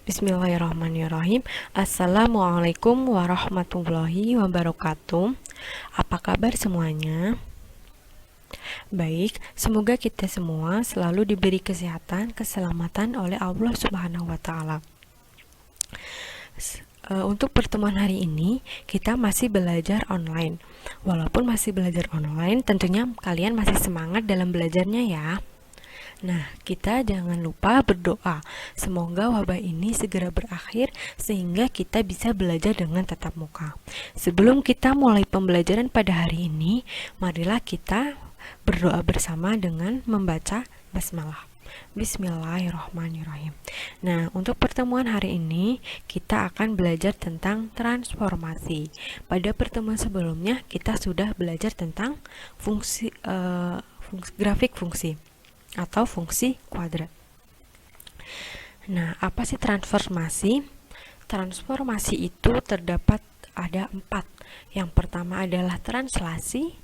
Bismillahirrahmanirrahim. Assalamualaikum warahmatullahi wabarakatuh. Apa kabar semuanya? Baik, semoga kita semua selalu diberi kesehatan, keselamatan oleh Allah Subhanahu wa taala. Untuk pertemuan hari ini, kita masih belajar online. Walaupun masih belajar online, tentunya kalian masih semangat dalam belajarnya ya. Nah, kita jangan lupa berdoa. Semoga wabah ini segera berakhir sehingga kita bisa belajar dengan tatap muka. Sebelum kita mulai pembelajaran pada hari ini, marilah kita berdoa bersama dengan membaca basmalah. Bismillahirrahmanirrahim. Nah, untuk pertemuan hari ini kita akan belajar tentang transformasi. Pada pertemuan sebelumnya kita sudah belajar tentang grafik fungsi atau fungsi kuadrat. Nah, apa sih transformasi? Transformasi itu terdapat ada 4. Yang pertama adalah translasi,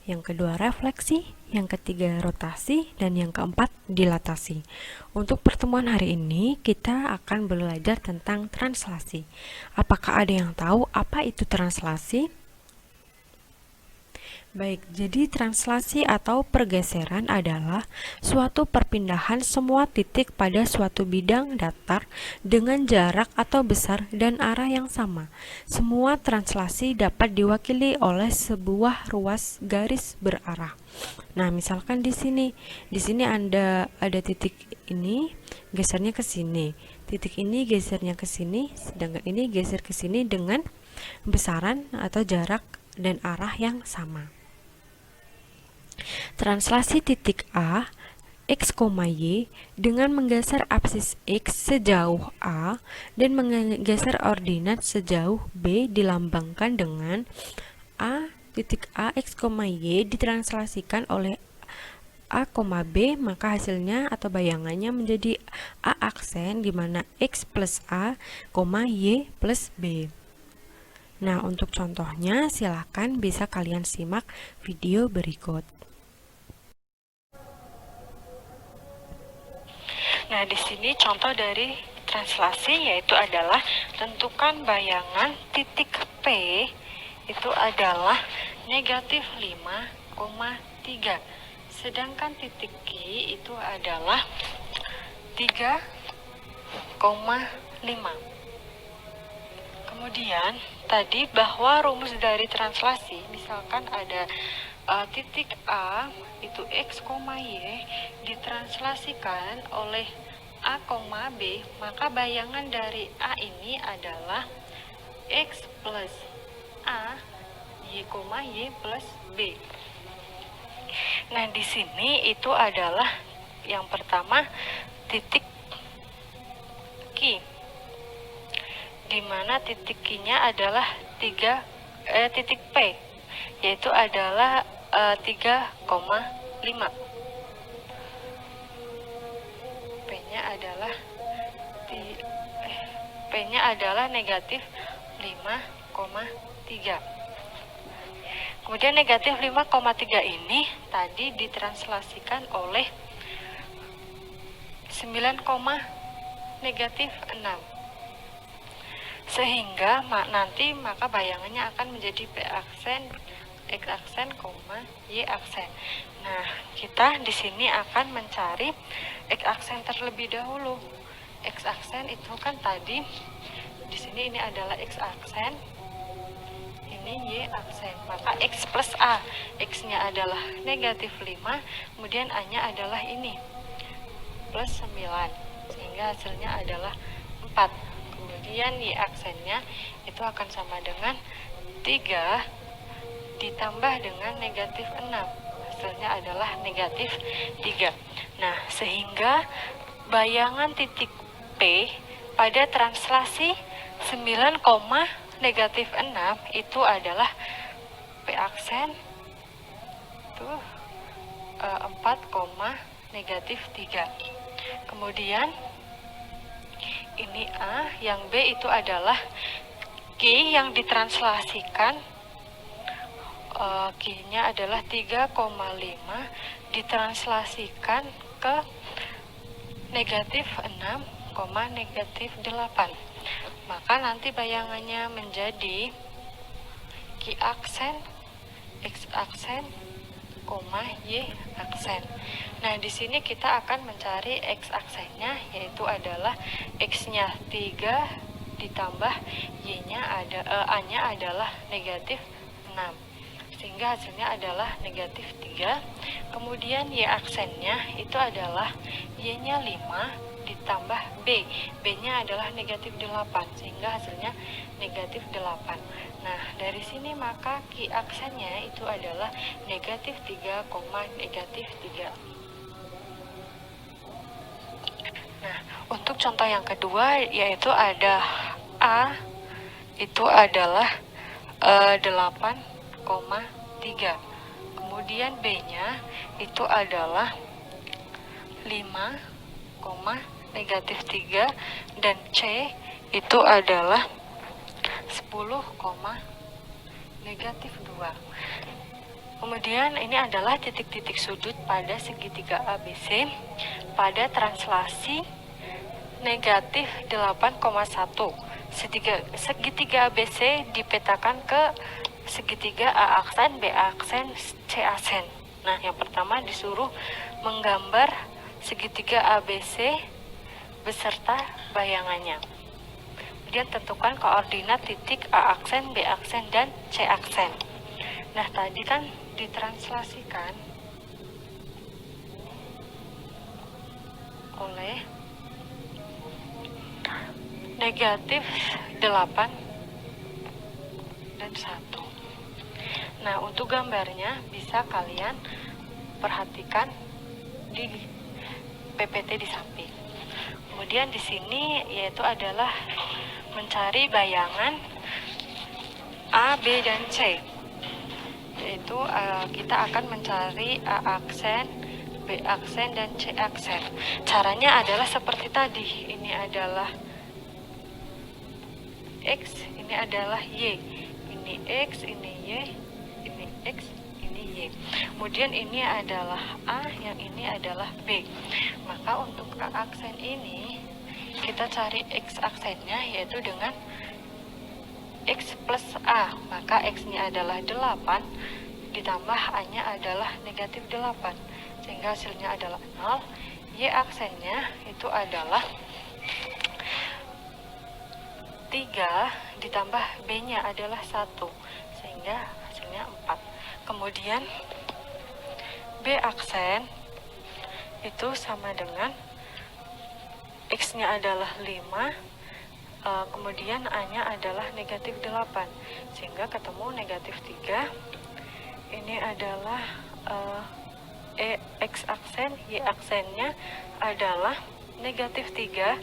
yang kedua refleksi, yang ketiga rotasi, dan yang keempat dilatasi. Untuk pertemuan hari ini kita akan belajar tentang translasi. Apakah ada yang tahu apa itu translasi? Baik, jadi translasi atau pergeseran adalah suatu perpindahan semua titik pada suatu bidang datar dengan jarak atau besar dan arah yang sama. Semua translasi dapat diwakili oleh sebuah ruas garis berarah. Nah, misalkan di sini ada titik ini, gesernya ke sini. Titik ini gesernya ke sini, sedangkan ini geser ke sini dengan besaran atau jarak dan arah yang sama. Translasi titik A X, Y dengan menggeser apsis X sejauh A dan menggeser ordinat sejauh B dilambangkan dengan A titik A X, Y ditranslasikan oleh A, B, maka hasilnya atau bayangannya menjadi A aksen di mana X plus A, Y plus B. Nah, untuk contohnya silakan bisa kalian simak video berikut. Nah, di sini contoh dari translasi yaitu adalah tentukan bayangan titik P itu adalah negatif 5,3. Sedangkan titik Q itu adalah 3,5. Kemudian tadi bahwa rumus dari translasi, misalkan ada titik A itu X, Y ditranslasikan oleh A, B, maka bayangan dari A ini adalah X plus A, Y, plus B. Nah, di sini itu adalah yang pertama titik Q, di mana titik Q-nya adalah titik P, yaitu adalah 3,5. P-nya adalah negatif 5,3. Kemudian negatif 5,3 ini tadi ditranslasikan oleh 9, negatif 6. Sehingga nanti maka bayangannya akan menjadi P aksen, X aksen, Y aksen. Nah, kita di sini akan mencari X aksen terlebih dahulu. X aksen itu kan tadi di sini ini adalah X aksen, ini Y aksen. Maka X plus A, X-nya adalah negatif 5, kemudian A-nya adalah ini plus 9, sehingga hasilnya adalah 4. Kemudian Y aksennya itu akan sama dengan 3 ditambah dengan negatif 6, hasilnya adalah negatif 3. Nah, sehingga bayangan titik P pada translasi 9, negatif 6 itu adalah P aksen itu 4, negatif 3. Kemudian ini A, yang B itu adalah Q yang ditranslasikan, Q-nya adalah 3,5 ditranslasikan ke negatif 6, negatif 8. Maka nanti bayangannya menjadi Q aksen, X aksen, Y aksen. Nah, di sini kita akan mencari X aksennya, yaitu adalah X-nya 3 ditambah Y-nya A-nya adalah negatif 6. Sehingga hasilnya adalah negatif 3. Kemudian Y aksennya itu adalah Y-nya 5 ditambah B-nya adalah negatif 8, sehingga hasilnya negatif 8. Nah, dari sini maka Q aksennya itu adalah negatif 3, negatif 3. Nah, untuk contoh yang kedua yaitu ada A itu adalah 8,3. Kemudian B-nya itu adalah 5, negatif 3, dan C itu adalah 10, negatif 2. Kemudian ini adalah titik-titik sudut pada segitiga ABC pada translasi negatif 8,1. Segitiga ABC dipetakan ke segitiga A aksen, B aksen, C aksen. Nah, yang pertama disuruh menggambar segitiga ABC beserta bayangannya. Kemudian tentukan koordinat titik A aksen, B aksen, dan C aksen. Nah, tadi kan ditranslasikan oleh negatif 8 dan 1. Nah, untuk gambarnya bisa kalian perhatikan di PPT di samping. Kemudian di sini yaitu adalah mencari bayangan A, B, dan C. Yaitu kita akan mencari A aksen, B aksen, dan C aksen. Caranya adalah seperti tadi. Ini adalah X, ini adalah Y. Ini X, ini Y, ini X, ini Y. Kemudian ini adalah A, yang ini adalah B. Maka untuk A aksen ini kita cari X aksennya yaitu dengan X plus A. Maka X-nya adalah 8 ditambah A-nya adalah negatif 8, sehingga hasilnya adalah 0. Y aksennya itu adalah 3 ditambah B-nya adalah 1, sehingga hasilnya 4. Kemudian B aksen itu sama dengan X-nya adalah 5, kemudian A-nya adalah negatif 8, sehingga ketemu negatif 3. Ini adalah X aksen, Y aksennya adalah negatif 3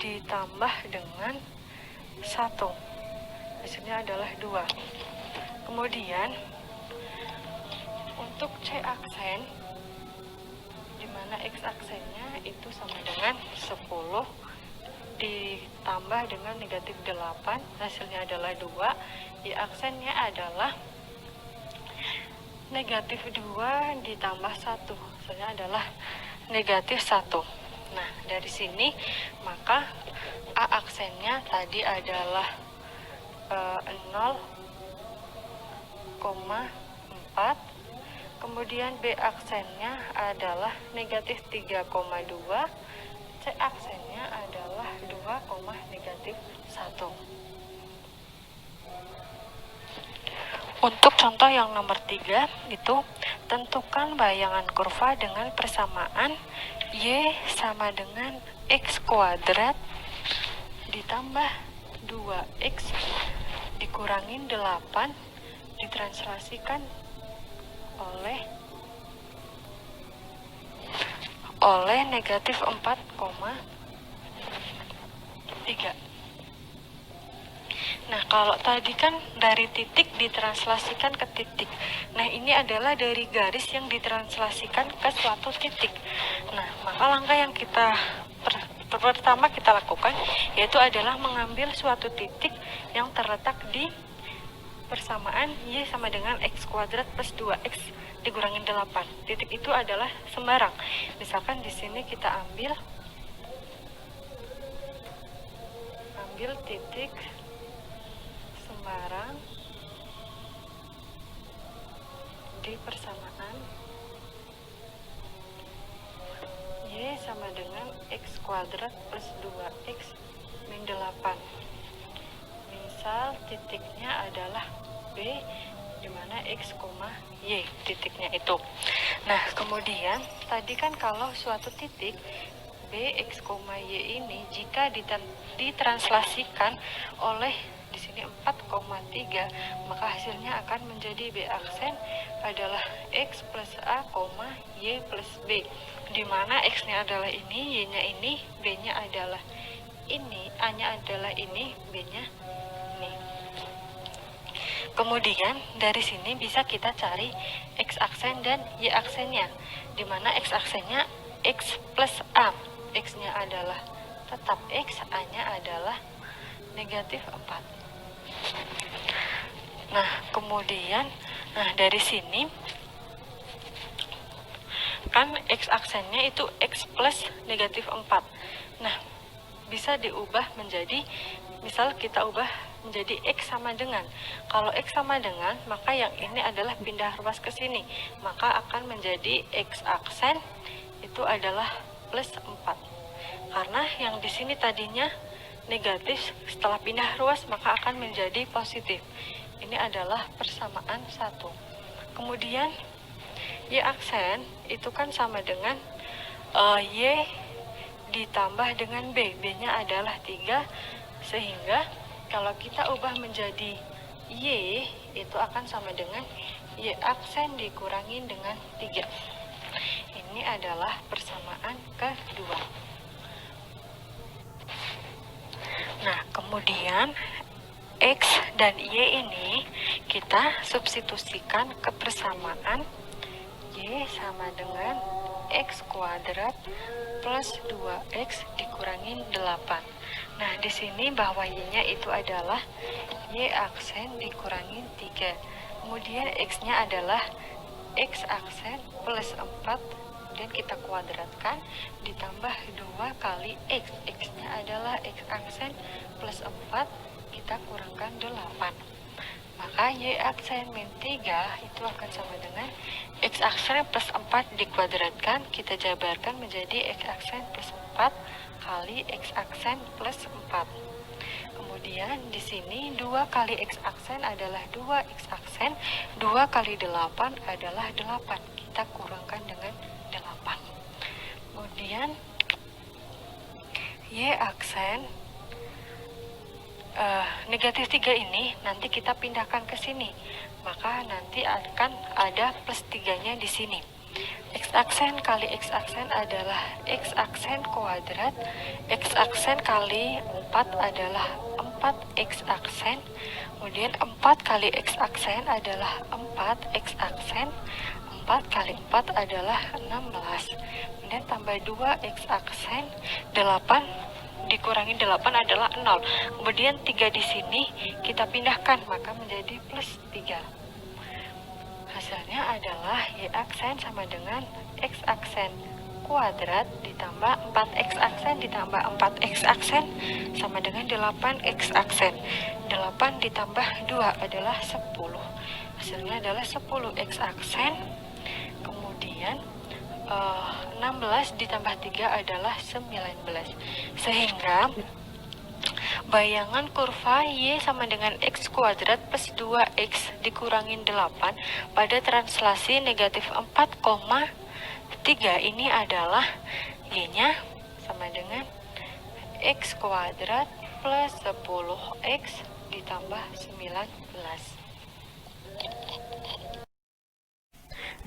ditambah dengan 1, hasilnya adalah 2. Kemudian untuk C aksen, di mana X aksennya itu sama dengan 10 ditambah dengan negatif 8, hasilnya adalah 2. Y aksennya adalah negatif 2 ditambah 1, hasilnya adalah negatif 1. Nah, dari sini maka A aksennya tadi adalah 0,4, kemudian B aksennya adalah negatif 3,2, C aksennya adalah 2, negatif 1. Untuk contoh yang nomor 3 itu tentukan bayangan kurva dengan persamaan Y sama dengan X kuadrat ditambah 2X dikurangin 8 ditranslasikan oleh negatif 4,3. Nah, kalau tadi kan dari titik ditranslasikan ke titik. Nah, ini adalah dari garis yang ditranslasikan ke suatu titik. Nah, maka langkah yang pertama kita lakukan yaitu adalah mengambil suatu titik yang terletak di persamaan Y sama dengan X kuadrat plus 2X dikurangin 8. Titik itu adalah sembarang. Misalkan di sini kita ambil ambil titik sembarang di persamaan Y sama dengan X kuadrat plus 2X min 8. Misal titiknya adalah B, dimana X, Y titiknya itu. Nah, kemudian tadi kan kalau suatu titik B, X, Y ini jika ditranslasikan oleh di sini 4,3, maka hasilnya akan menjadi B aksen adalah X plus A, Y plus B, di mana X-nya adalah ini, Y-nya ini, B-nya adalah ini, A-nya adalah ini, B-nya ini. Kemudian dari sini bisa kita cari X aksen dan Y aksennya, di mana X aksennya X plus A, X-nya adalah tetap X, A-nya adalah negatif 4. Nah, kemudian dari sini kan X aksennya itu X plus negatif 4. Nah, bisa diubah menjadi, misal kita ubah menjadi X sama dengan, kalau X sama dengan, maka yang ini adalah pindah ruas ke sini, maka akan menjadi X aksen itu adalah plus 4. Karena yang di sini tadinya negatif, setelah pindah ruas maka akan menjadi positif. Ini adalah persamaan 1. Kemudian Y aksen itu kan sama dengan Y ditambah dengan B, B-nya adalah 3, sehingga kalau kita ubah menjadi Y itu akan sama dengan Y aksen dikurangin dengan 3. Ini adalah persamaan kedua. Nah, kemudian X dan Y ini kita substitusikan ke persamaan Y sama dengan X kuadrat plus 2X dikurangin 8. Nah, di sini bahwa Y-nya itu adalah Y aksen dikurangin 3. Kemudian X-nya adalah X aksen plus 4, dan kita kuadratkan ditambah 2 kali X. X-nya adalah X aksen plus 4, kita kurangkan 8. Maka Y aksen min 3 itu akan sama dengan X aksen plus 4 dikuadratkan, kita jabarkan menjadi X aksen plus 4 kali X aksen plus 4. Kemudian di sini 2 kali X aksen adalah 2X aksen, 2 kali 8 adalah 8. Kita kurangkan dengan 8. Kemudian Y aksen negatif 3 ini nanti kita pindahkan ke sini, maka nanti akan ada plus 3-nya di sini. X aksen kali X aksen adalah X aksen kuadrat, X aksen kali 4 adalah 4X aksen, kemudian 4 kali X aksen adalah 4X aksen, 4 kali 4 adalah 16, kemudian tambah 2X aksen, 8 dikurangi 8 adalah 0. Kemudian 3 di sini kita pindahkan, maka menjadi plus 3. Hasilnya adalah Y aksen sama dengan X aksen kuadrat ditambah 4X aksen ditambah 4X aksen sama dengan 8X aksen. 8 ditambah 2 adalah 10. Hasilnya adalah 10X aksen. Kemudian 16 ditambah 3 adalah 19. Sehingga bayangan kurva Y sama dengan X kuadrat plus 2X dikurangin 8 pada translasi negatif 4,3 ini adalah Y-nya sama dengan X kuadrat plus 10X ditambah 19.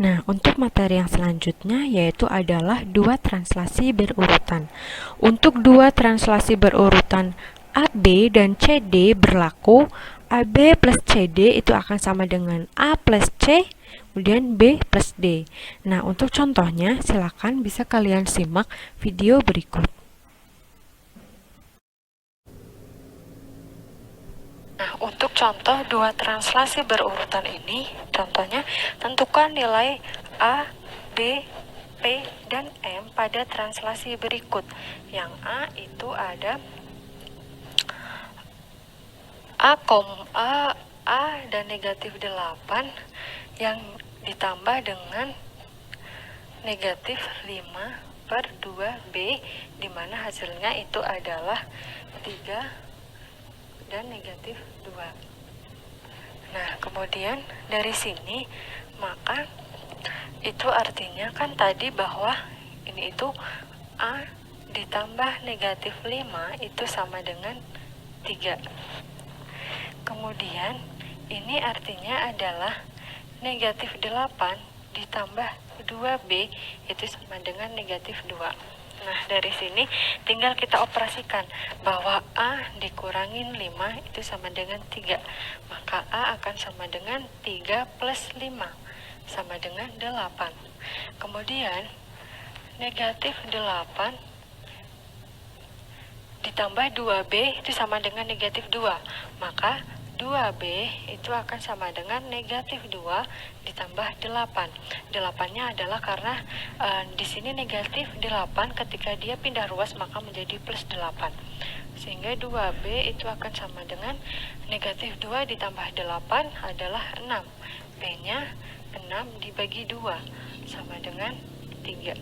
Nah, untuk materi yang selanjutnya yaitu adalah dua translasi berurutan. Untuk dua translasi berurutan AB dan CD berlaku, AB plus CD itu akan sama dengan A plus C, kemudian B plus D. Nah, untuk contohnya silakan bisa kalian simak video berikut. Nah, untuk contoh dua translasi berurutan ini, contohnya tentukan nilai A, B, P, dan M pada translasi berikut. Yang A itu ada A dan negatif 8 yang ditambah dengan negatif 5/2B, di mana hasilnya itu adalah 3 dan negatif 2. Nah, kemudian dari sini maka itu artinya kan tadi bahwa ini itu A ditambah negatif 5 itu sama dengan 3. Kemudian ini artinya adalah negatif 8 ditambah 2B itu sama dengan negatif 2. Nah, dari sini tinggal kita operasikan bahwa A dikurangin 5 itu sama dengan 3. Maka A akan sama dengan 3 plus 5 sama dengan 8. Kemudian negatif 8 ditambah 2B itu sama dengan negatif 2. Maka 2B itu akan sama dengan negatif 2 ditambah 8. 8-nya adalah karena di sini negatif 8 ketika dia pindah ruas maka menjadi plus 8. Sehingga 2B itu akan sama dengan negatif 2 ditambah 8 adalah 6. B-nya 6 dibagi 2 sama dengan 3.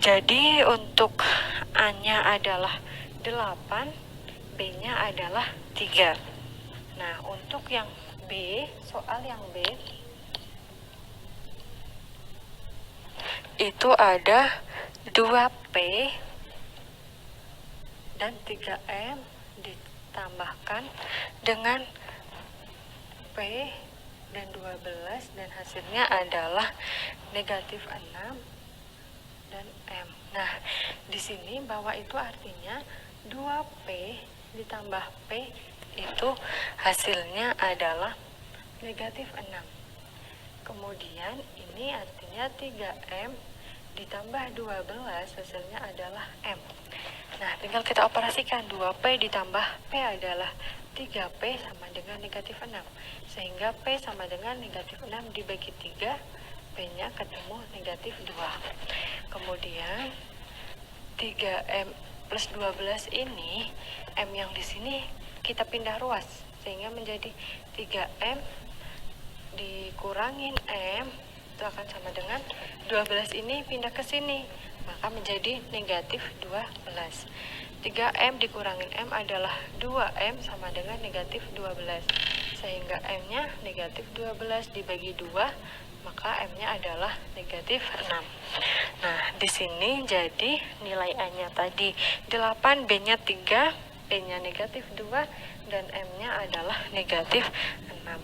Jadi untuk A-nya adalah 8, B-nya adalah 3. Nah, untuk yang B, soal yang B itu ada 2P dan 3M ditambahkan dengan P dan 12 dan hasilnya adalah negatif 6 dan M. Nah, di sini bawah itu artinya 2P ditambah P itu hasilnya adalah negatif 6. Kemudian ini artinya 3M ditambah 12 hasilnya adalah M. Nah, tinggal kita operasikan 2P ditambah P adalah 3P sama dengan negatif 6. Sehingga P sama dengan negatif 6 dibagi 3, P-nya ketemu negatif 2. Kemudian 3M plus 12 ini, M yang di sini kita pindah ruas sehingga menjadi 3M dikurangin M itu akan sama dengan 12 ini pindah ke sini maka menjadi negatif 12. 3M dikurangin M adalah 2M sama dengan negatif 12 sehingga M-nya negatif 12 dibagi 2 maka M-nya adalah negatif 6. Nah, di sini jadi nilai A-nya tadi 8, B-nya 3, P-nya negatif 2, dan M-nya adalah negatif 6.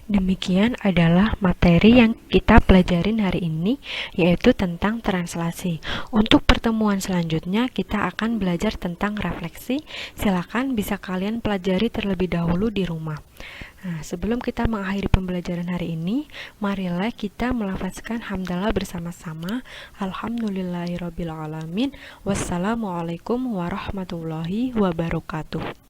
Demikian adalah materi yang kita pelajarin hari ini, yaitu tentang translasi. Untuk pertemuan selanjutnya, kita akan belajar tentang refleksi. Silakan bisa kalian pelajari terlebih dahulu di rumah. Nah, sebelum kita mengakhiri pembelajaran hari ini, marilah kita melafazkan hamdalah bersama-sama. Alhamdulillahirrabbilalamin. Wassalamualaikum warahmatullahi wabarakatuh.